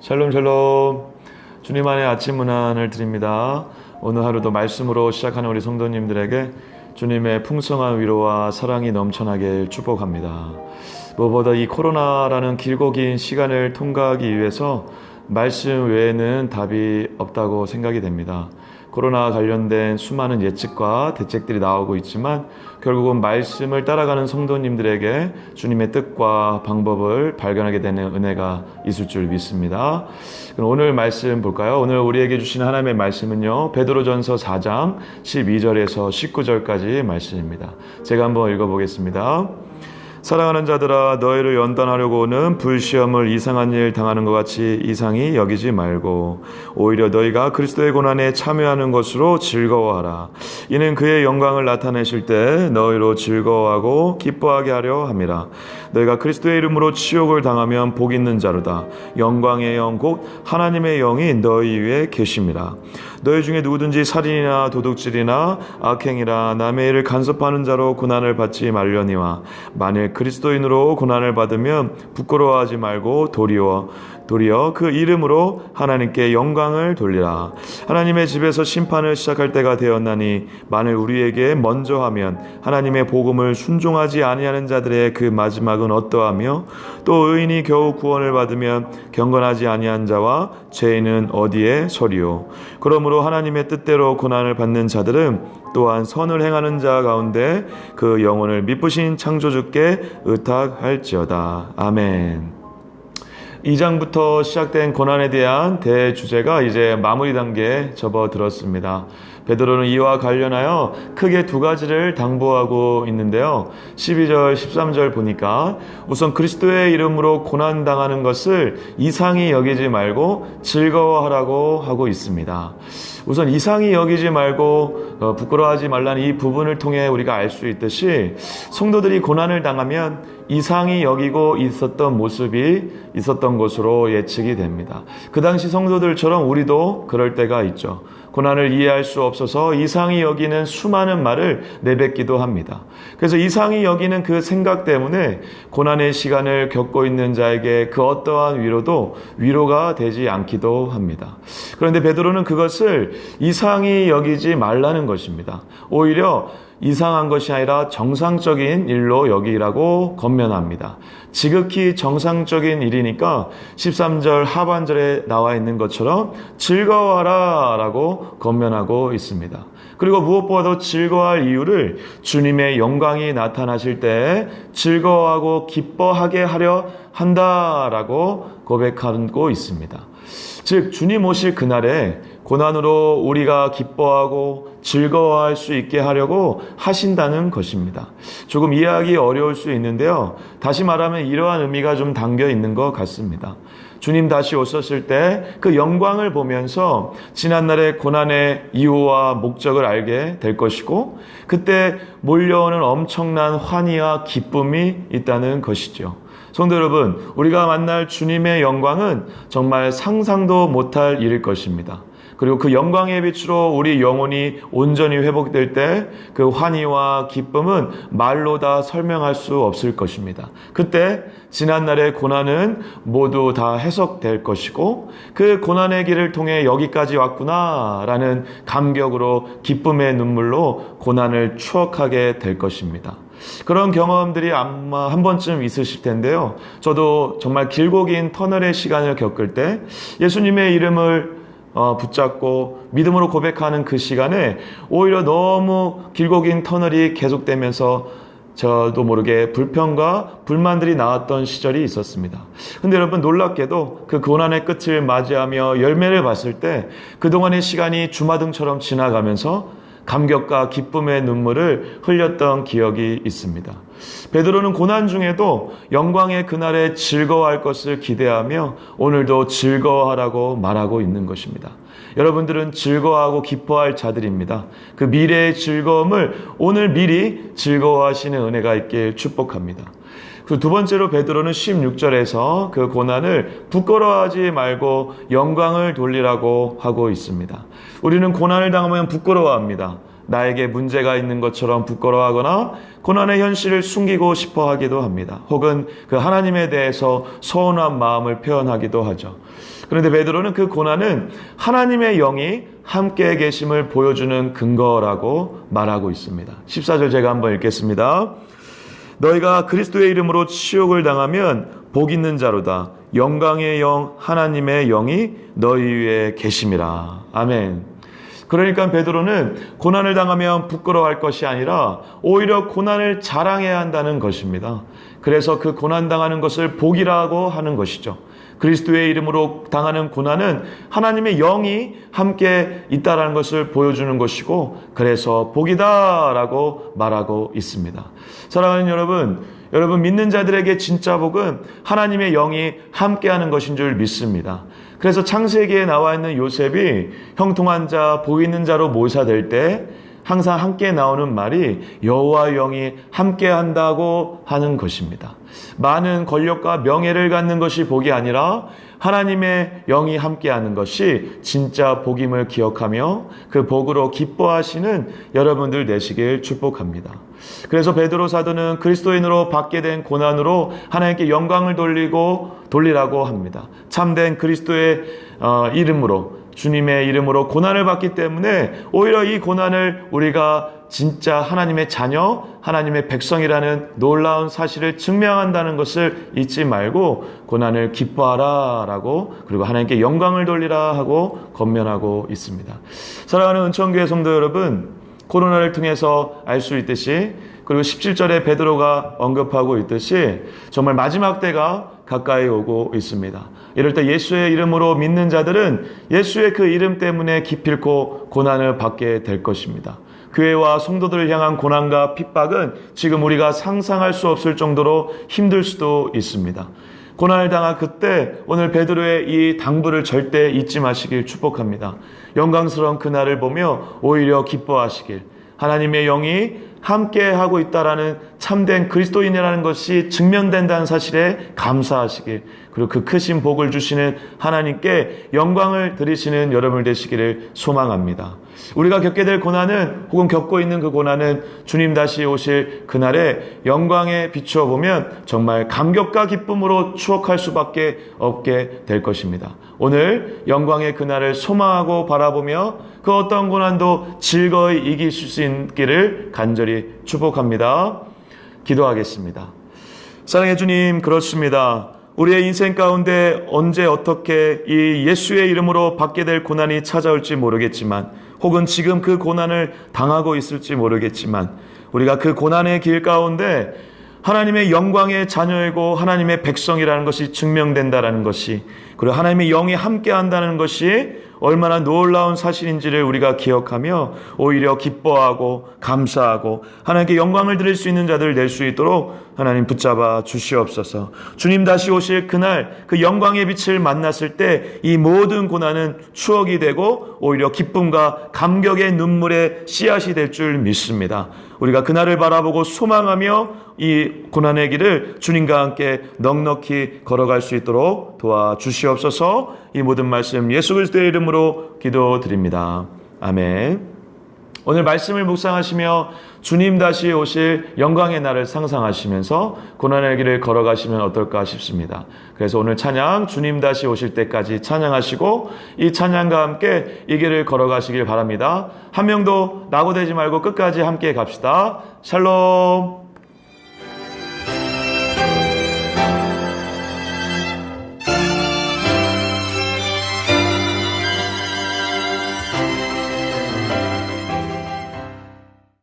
샬롬 샬롬. 주님 안의 아침 문안을 드립니다. 오늘 하루도 말씀으로 시작하는 우리 성도님들에게 주님의 풍성한 위로와 사랑이 넘쳐나길 축복합니다. 무엇보다 이 코로나라는 길고 긴 시간을 통과하기 위해서 말씀 외에는 답이 없다고 생각이 됩니다. 코로나 관련된 수많은 예측과 대책들이 나오고 있지만 결국은 말씀을 따라가는 성도님들에게 주님의 뜻과 방법을 발견하게 되는 은혜가 있을 줄 믿습니다. 그럼 오늘 말씀 볼까요? 오늘 우리에게 주신 하나님의 말씀은요, 베드로전서 4장 12절에서 19절까지 말씀입니다. 제가 한번 읽어보겠습니다. 사랑하는 자들아, 너희를 연단하려고는 불시험을 이상한 일 당하는 것 같이 이상히 여기지 말고 오히려 너희가 그리스도의 고난에 참여하는 것으로 즐거워하라. 이는 그의 영광을 나타내실 때 너희로 즐거워하고 기뻐하게 하려 함이라. 너희가 그리스도의 이름으로 치욕을 당하면 복 있는 자로다. 영광의 영 곧 하나님의 영이 너희 위에 계심이라. 너희 중에 누구든지 살인이나 도둑질이나 악행이라 남의 일을 간섭하는 자로 고난을 받지 말려니와 만일 그리스도인으로 고난을 받으면 부끄러워하지 말고 도리어 그 이름으로 하나님께 영광을 돌리라. 하나님의 집에서 심판을 시작할 때가 되었나니 만일 우리에게 먼저 하면 하나님의 복음을 순종하지 아니하는 자들의 그 마지막은 어떠하며 또 의인이 겨우 구원을 받으면 경건하지 아니한 자와 죄인은 어디에 서리요. 그러므로 하나님의 뜻대로 고난을 받는 자들은 또한 선을 행하는 자 가운데 그 영혼을 미쁘신 창조주께 의탁할지어다. 아멘. 2장부터 시작된 고난에 대한 대주제가 이제 마무리 단계에 접어들었습니다. 베드로는 이와 관련하여 크게 두 가지를 당부하고 있는데요. 12절, 13절 보니까 우선 그리스도의 이름으로 고난당하는 것을 이상히 여기지 말고 즐거워하라고 하고 있습니다. 우선 이상히 여기지 말고 부끄러워하지 말라는 이 부분을 통해 우리가 알 수 있듯이 성도들이 고난을 당하면 이상히 여기고 있었던 모습이 있었던 것으로 예측이 됩니다. 그 당시 성도들처럼 우리도 그럴 때가 있죠. 고난을 이해할 수 없어서 이상히 여기는 수많은 말을 내뱉기도 합니다. 그래서 이상히 여기는 그 생각 때문에 고난의 시간을 겪고 있는 자에게 그 어떠한 위로도 위로가 되지 않기도 합니다. 그런데 베드로는 그것을 이상히 여기지 말라는 것입니다. 오히려 이상한 것이 아니라 정상적인 일로 여기라고 권면합니다. 지극히 정상적인 일이니까 13절 하반절에 나와 있는 것처럼 즐거워하라 라고 권면하고 있습니다. 그리고 무엇보다도 즐거워할 이유를 주님의 영광이 나타나실 때 즐거워하고 기뻐하게 하려 한다라고 고백하고 있습니다. 즉 주님 오실 그날에 고난으로 우리가 기뻐하고 즐거워할 수 있게 하려고 하신다는 것입니다. 조금 이해하기 어려울 수 있는데요. 다시 말하면 이러한 의미가 좀 담겨 있는 것 같습니다. 주님 다시 오셨을 때 그 영광을 보면서 지난날의 고난의 이유와 목적을 알게 될 것이고 그때 몰려오는 엄청난 환희와 기쁨이 있다는 것이죠. 성도 여러분, 우리가 만날 주님의 영광은 정말 상상도 못할 일일 것입니다. 그리고 그 영광의 빛으로 우리 영혼이 온전히 회복될 때 그 환희와 기쁨은 말로 다 설명할 수 없을 것입니다. 그때 지난날의 고난은 모두 다 해석될 것이고 그 고난의 길을 통해 여기까지 왔구나라는 감격으로 기쁨의 눈물로 고난을 추억하게 될 것입니다. 그런 경험들이 아마 한 번쯤 있으실 텐데요. 저도 정말 길고 긴 터널의 시간을 겪을 때 예수님의 이름을 붙잡고 믿음으로 고백하는 그 시간에 오히려 너무 길고 긴 터널이 계속되면서 저도 모르게 불평과 불만들이 나왔던 시절이 있었습니다. 근데 여러분 놀랍게도 그 고난의 끝을 맞이하며 열매를 봤을 때 그동안의 시간이 주마등처럼 지나가면서 감격과 기쁨의 눈물을 흘렸던 기억이 있습니다. 베드로는 고난 중에도 영광의 그날에 즐거워할 것을 기대하며 오늘도 즐거워하라고 말하고 있는 것입니다. 여러분들은 즐거워하고 기뻐할 자들입니다. 그 미래의 즐거움을 오늘 미리 즐거워하시는 은혜가 있길 축복합니다. 그 두 번째로 베드로는 16절에서 그 고난을 부끄러워하지 말고 영광을 돌리라고 하고 있습니다. 우리는 고난을 당하면 부끄러워합니다. 나에게 문제가 있는 것처럼 부끄러워하거나 고난의 현실을 숨기고 싶어 하기도 합니다. 혹은 그 하나님에 대해서 서운한 마음을 표현하기도 하죠. 그런데 베드로는 그 고난은 하나님의 영이 함께 계심을 보여주는 근거라고 말하고 있습니다. 14절 제가 한번 읽겠습니다. 너희가 그리스도의 이름으로 치욕을 당하면 복 있는 자로다. 영광의 영 하나님의 영이 너희 위에 계심이라. 아멘. 그러니까 베드로는 고난을 당하면 부끄러워할 것이 아니라 오히려 고난을 자랑해야 한다는 것입니다. 그래서 그 고난당하는 것을 복이라고 하는 것이죠. 그리스도의 이름으로 당하는 고난은 하나님의 영이 함께 있다는 것을 보여주는 것이고, 그래서 복이다라고 말하고 있습니다. 사랑하는 여러분 믿는 자들에게 진짜 복은 하나님의 영이 함께하는 것인 줄 믿습니다. 그래서 창세기에 나와 있는 요셉이 형통한 자, 복 있는 자로 묘사될 때 항상 함께 나오는 말이 여호와의 영이 함께한다고 하는 것입니다. 많은 권력과 명예를 갖는 것이 복이 아니라 하나님의 영이 함께하는 것이 진짜 복임을 기억하며 그 복으로 기뻐하시는 여러분들 되시길 축복합니다. 그래서 베드로 사도는 그리스도인으로 받게 된 고난으로 하나님께 영광을 돌리라고 합니다. 참된 그리스도의 이름으로, 주님의 이름으로 고난을 받기 때문에 오히려 이 고난을 우리가 진짜 하나님의 자녀, 하나님의 백성이라는 놀라운 사실을 증명한다는 것을 잊지 말고 고난을 기뻐하라 라고, 그리고 하나님께 영광을 돌리라 하고 권면하고 있습니다. 사랑하는 은총교회 성도 여러분, 코로나를 통해서 알 수 있듯이, 그리고 17절에 베드로가 언급하고 있듯이 정말 마지막 때가 가까이 오고 있습니다. 이럴 때 예수의 이름으로 믿는 자들은 예수의 그 이름 때문에 기필코 고난을 받게 될 것입니다. 교회와 성도들을 향한 고난과 핍박은 지금 우리가 상상할 수 없을 정도로 힘들 수도 있습니다. 고난을 당한 그때 오늘 베드로의 이 당부를 절대 잊지 마시길 축복합니다. 영광스러운 그날을 보며 오히려 기뻐하시길, 하나님의 영이 함께하고 있다라는 참된 그리스도인이라는 것이 증명된다는 사실에 감사하시길, 그리고 그 크신 복을 주시는 하나님께 영광을 드리시는 여러분 되시기를 소망합니다. 우리가 겪게 될 고난은, 혹은 겪고 있는 그 고난은 주님 다시 오실 그날에 영광에 비추어 보면 정말 감격과 기쁨으로 추억할 수밖에 없게 될 것입니다. 오늘 영광의 그날을 소망하고 바라보며 그 어떤 고난도 즐거이 이기실 수 있기를 간절히 축복합니다. 기도하겠습니다. 사랑해 주님, 그렇습니다. 우리의 인생 가운데 언제 어떻게 이 예수의 이름으로 받게 될 고난이 찾아올지 모르겠지만, 혹은 지금 그 고난을 당하고 있을지 모르겠지만, 우리가 그 고난의 길 가운데 하나님의 영광의 자녀이고 하나님의 백성이라는 것이 증명된다는 것이, 그리고 하나님의 영이 함께한다는 것이 얼마나 놀라운 사실인지를 우리가 기억하며 오히려 기뻐하고 감사하고 하나님께 영광을 드릴 수 있는 자들 될 수 있도록 하나님 붙잡아 주시옵소서. 주님 다시 오실 그날 그 영광의 빛을 만났을 때 이 모든 고난은 추억이 되고 오히려 기쁨과 감격의 눈물의 씨앗이 될 줄 믿습니다. 우리가 그날을 바라보고 소망하며 이 고난의 길을 주님과 함께 넉넉히 걸어갈 수 있도록 도와주시옵소서. 이 모든 말씀 예수 그리스도의 이름으로 기도드립니다. 아멘. 오늘 말씀을 묵상하시며 주님 다시 오실 영광의 날을 상상하시면서 고난의 길을 걸어가시면 어떨까 싶습니다. 그래서 오늘 찬양, 주님 다시 오실 때까지 찬양하시고 이 찬양과 함께 이 길을 걸어가시길 바랍니다. 한 명도 낙오되지 말고 끝까지 함께 갑시다. 샬롬.